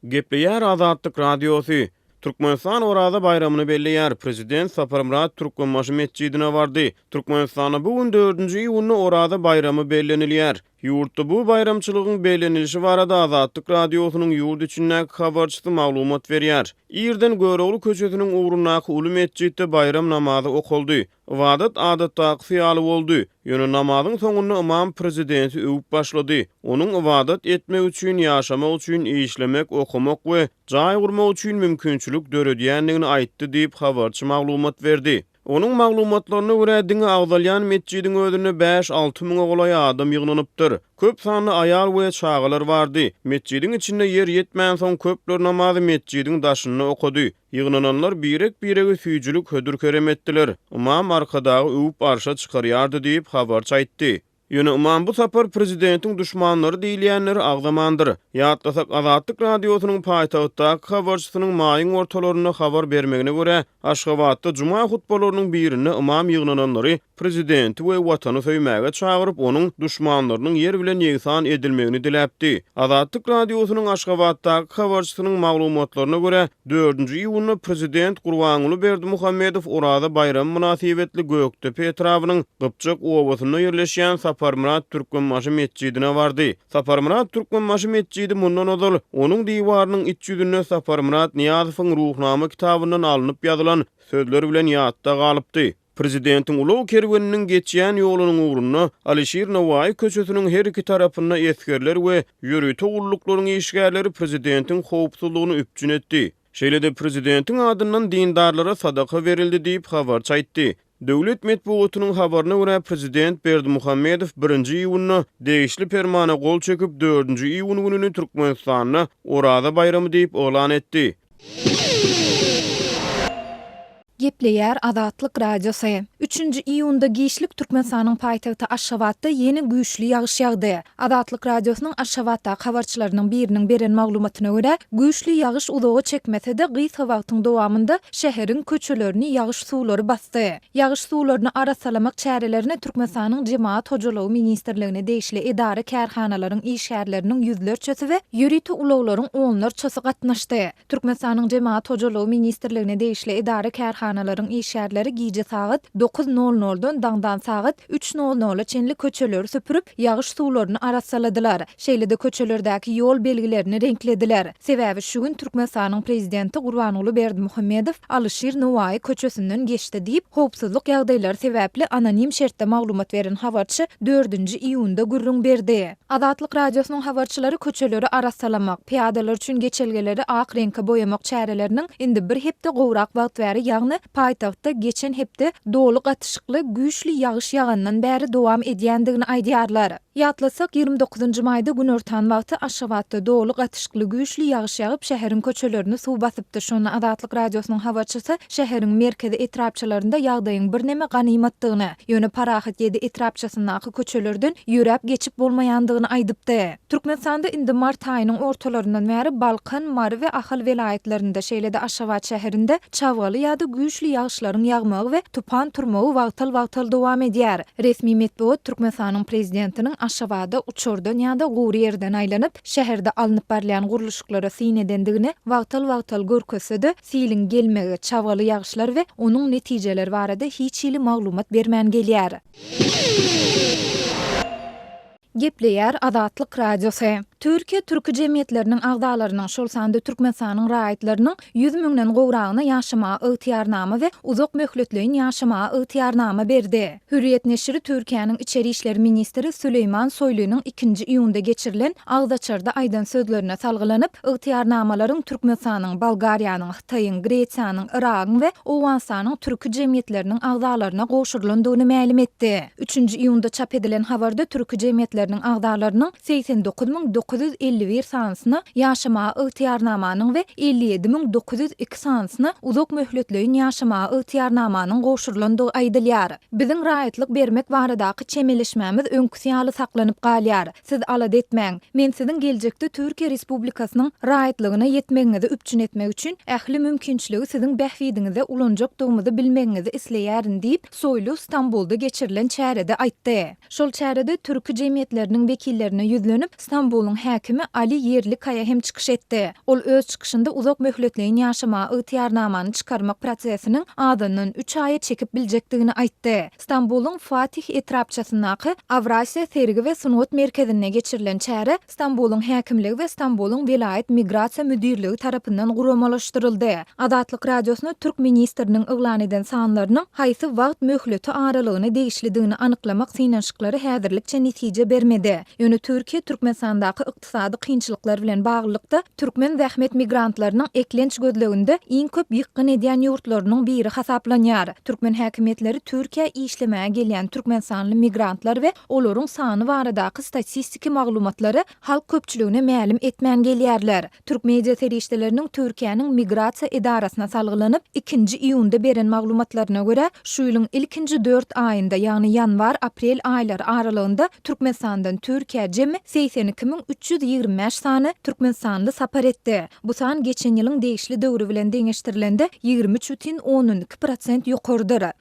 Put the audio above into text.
Gepleýär Azatlyk Radiosu. Türkmenistan orada bayramyny belleýär. Prezident Saparmurat Türkmenbaşy mescidine bardy. Türkmenistana bugun 4-nji iýuny orada bayramy bellenilýär. Ýurtda bu bayramçylygyň bellenilişi barada Azatlyk Radiosynyň ýurt içindäki habarçysy maglumat berýär. İrden Göreğli köçesiniň ugrundaky uly mescidde bayram namazy okuldy. Wadat adatdaky fiýaly boldy. Ýöne namazyň soňunda imam prezidenti öwüp başlady. Onuň ibadat etmek üçin, ýaşamak üçin, işlemek, okumak we jaý gurmak üçin mümkinçilik döredýändigini aýtdy diýip habarçy maglumat berdi. Onuň maglumatlaryna görä diňe agdalýan mescidiň özünde 5-6 miň oglaý adam ýygnanypdyr. Köp sanly aýal we çagalar bardy. Mescidiň içinde yer ýetmän soň köpler namazy mescidiň daşyny okudy. Ýygnananlar birek süýjülük hödür kerem etdiler. Imam arkadagy öwüp arşa çykarýardy diýip habarçy aýtdy. Ýöne imam bu sapar prezidentiň düşmanlary diýilýänleri agdamandyr. Ýatlasak Azatlyk Radiosynyň paýtagtdaky habarçysynyň maýyň ortalaryna habar bermegine görä, Aşgabatda juma hutbalarynyň birini imam ýygnananlary prezidenti we watany söýmäge çagyryp onuň düşmanlarynyň yer bilen ýegsan edilmegini diläpdi. Azatlyk Radiosynyň Aşgabatdaky habarçysynyň maglumatlaryna görä 4-nji iýuny prezident Gurbanuly Berdimuhammedow orada bayram münasibetli Göktepe etrawynyň Gypçak owasyna ýerleşýän Saparmurat Türkmenbaşy mescidine bardy. Saparmurat Türkmenbaşy mescidi mundan ozal onuň diýwarynyň iç ýüzünde Saparmurat Niýazowyň ruhnama kitabyndan alınıp ýazylan sözler bilen ýatda galypdy. Prezidentiň uluw kerweniniň geçýän ýolunyň ugruna Alişir Nawaý köçesiniň her iki tarapyna eskerler we ýürüýte ugluklaryň işgärleri prezidentiň howpsuzlygyny üpjün etdi. Şeýlede prezidentiň adyndan dindarlara sadaka verildi diýip habarçy aýtdy. Döwlet medeniýetiniň habaryna görä prezident Berdimuhammedow 1-nji iýuny degişli permana gol çekip 4-nji iýun gününi Türkmenistana orada bayramy diýip elan etdi. Gepleýär Azatlyk Radiosu. 3-nji iýunda giýişlik Türkmenistanyň paýtagty Aşgabatda ýeni güýçli ýagyş ýagdy. Azatlyk Radiosynyň Aşgabatda habarçylarynyň biriniň beren maglumatyna görä, güýçli ýagyş uzagy çekmese de gysga wagtyň dowamında şäheriň köçelerini ýagyş suwlary basdy. Ýagyş suwlaryny arasalamak çärelerini Türkmenistanyň Jemaat Hojalygy ministrligine degişli edara kärhanalaryň işgärleriniň ýüzlerçesi we ýürüýte ulawlaryň onlarçasy gatnaşdy. Türkmenistanyň Jemaat Hojalygy ministrligine degişli edara kärhanalaryň işgärleri giýje saat 9:00-dan daňdan saat 3:00 çenli köçeleri süpürüp ýagyş suwlaryny arasaladylar. Şeýlede köçelerdäki ýol belgilerini renklediler. Sebäbi şu gün Türkmenistanyň prezidenti Gurbanuly Berdimuhammedow Alişir Nawaý köçesinden geçdi diýip howpsuzlyk ýagdaýlary sebäpli anonim şertde maglumat beren habarçy 4-nji iýunda gürrüň berdi. Azatlyk Radiosynyň habarçylary köçeleri arasalamak, piýadalar üçin geçelgeleri ak reňke boýamak çäreleriniň indi bir hepde gowrak wagt bäri ýagny paýtagtda geçen hepde doly gatışykly güýçli ýagyş ýagandan bäri dowam edýändigini aýdýarlar. Ýatlasak 29-njy maýda gün örtan wagty Aşgabatda doly gatışykly güýçli ýagyş ýagyp şäheriň köçelerini suw basypdy. Şonu Azatlyk Radiosynyň habarçysy şäheriň merkezi etrapçylarynda ýagdaýyň bir näme ganymatdygyny, ýöne Parahat ýedi etrapçysyndaky köçelerden ýürep geçip bolmaýandygyny aýdypdy. Türkmenistanda indi mart aýynyň ortalaryndan bäri Balkan, Mary we Ahal welaýetlerinde şeýlede Aşgabat şäherinde çawgaly ýa-da güýçli ýagyşlaryň ýagmagy we tupan turmagy wagtal dowam edýär. Resmi medeniýet Türkmenistanyň prezidentiniň Aşgabatda uçurdan ýa-da gowry ýerden aýlanyp şäherde alınıp barlayan guruluşyklara sinedendigini wagtal görkezse-de silin gelmegi, çawgaly ýagyşlar we onuň netijeleri barada hiç ýyly maglumat bermän gelýär. Gepleýär Azatlyk Radiosu. Türkiýe türk jemgyýetleriniň agdalarynyň şol sanda Türkmenistanyň raýatlarynyň 100 000-den gowragyna ýaşama ygtyýarnama we uzak möhletliň ýaşama ygtyýarnama berdi. Hürriyet neşri Türkiýanyň içeri işleri ministri Süleyman Soýlunyň 2-nji iýunda geçirilen agdaçarda aýdan sözlerine salgylanyp ygtyýarnamalaryň Türkmenistanyň, Bolgariýanyň, Hytaýyň, Gresiýanyň, Iragyň we Owganistanyň türk jemgyýetleriniň agdalaryna goşurylandygyny ma'lum etdi. 3-nji iýunda çap edilen habarda türk jemgyýetleriniň agdalarynyň 89.951 sansyny ýaşama ygtyýarnamanyň we 57.902 sansyny uzak möhletliň ýaşama ygtyýarnamanyň goşurylandygy aýdylýar. Biziň raýatlyk bermek baradaky çemeleşmämiz öňküsýaly saklanyp galýar. Siz alad etmäň. Men siziň geljekde Türkiýe Respublikasynyň raýatlygyna ýetmegiňizi üpjün etmek üçin ähli mümkinçiligi siziň bähwidiňize ulanjakdygymy bilmegiňizi isleýärin diýip Soýlu Stambolda geçirilen çärede aýtdy. Şol çärede türk jemgyýetleri hakimiýetleriniň wekillerine ýüzlenip Stambulyň häkimi Ali Yerlikaya hem çykyş etdi. Ol öz çykışynda uzak möhletleýin ýaşama ygtyýarnamany çykarmak prosesiniň adından 3 aýa çekip biljekdigini aýtdy. Stambulyň Fatih etrapçasyndaky Avrasiya Sergi we Sunut merkezine geçirilen çäre Stambulyň häkimligi we Stambulyň vilayet migrasiýa müdirligi tarapyndan guramalaşdyryldy. Adatlyk radiosuna Türk ministriniň yglan eden sanlarynyň haýsy wagt möhleti aralygyny degişlidigini anyklamak synanşyklary häzirlikçe netije bermedi. Ýöne Türkiýe Türkmenistandaky ykdysady kynçylyklar bilen baglykda türkmen zähmet migrantlarynyň eklenç gözleginde iň köp ýykyn edýän ýurtlarynyň biri hasaplanýar. Türkmen häkimetleri Türkiýe işlemäge gelýän türkmenistanly migrantlar we olaryň sany baradaky statistiki maglumatlary halk köpçüligine mälim etmän gelýärler. Türk media serişdeleriniň Türkiýanyň migrasiýa edarasyna salgylanyp 2-nji iýunda beren maglumatlaryna görä şu ýylyň ilkinji 4 aýynda ýagny ýanwar-aprel aýlary aralygynda Türkmenistandan Türkiýe jemmi 82.325 sany türkmenistanly sapar etdi. Bu san geçen ýylyň degişli döwrü bilen deňeşdirilende 23,12% ýokardyr.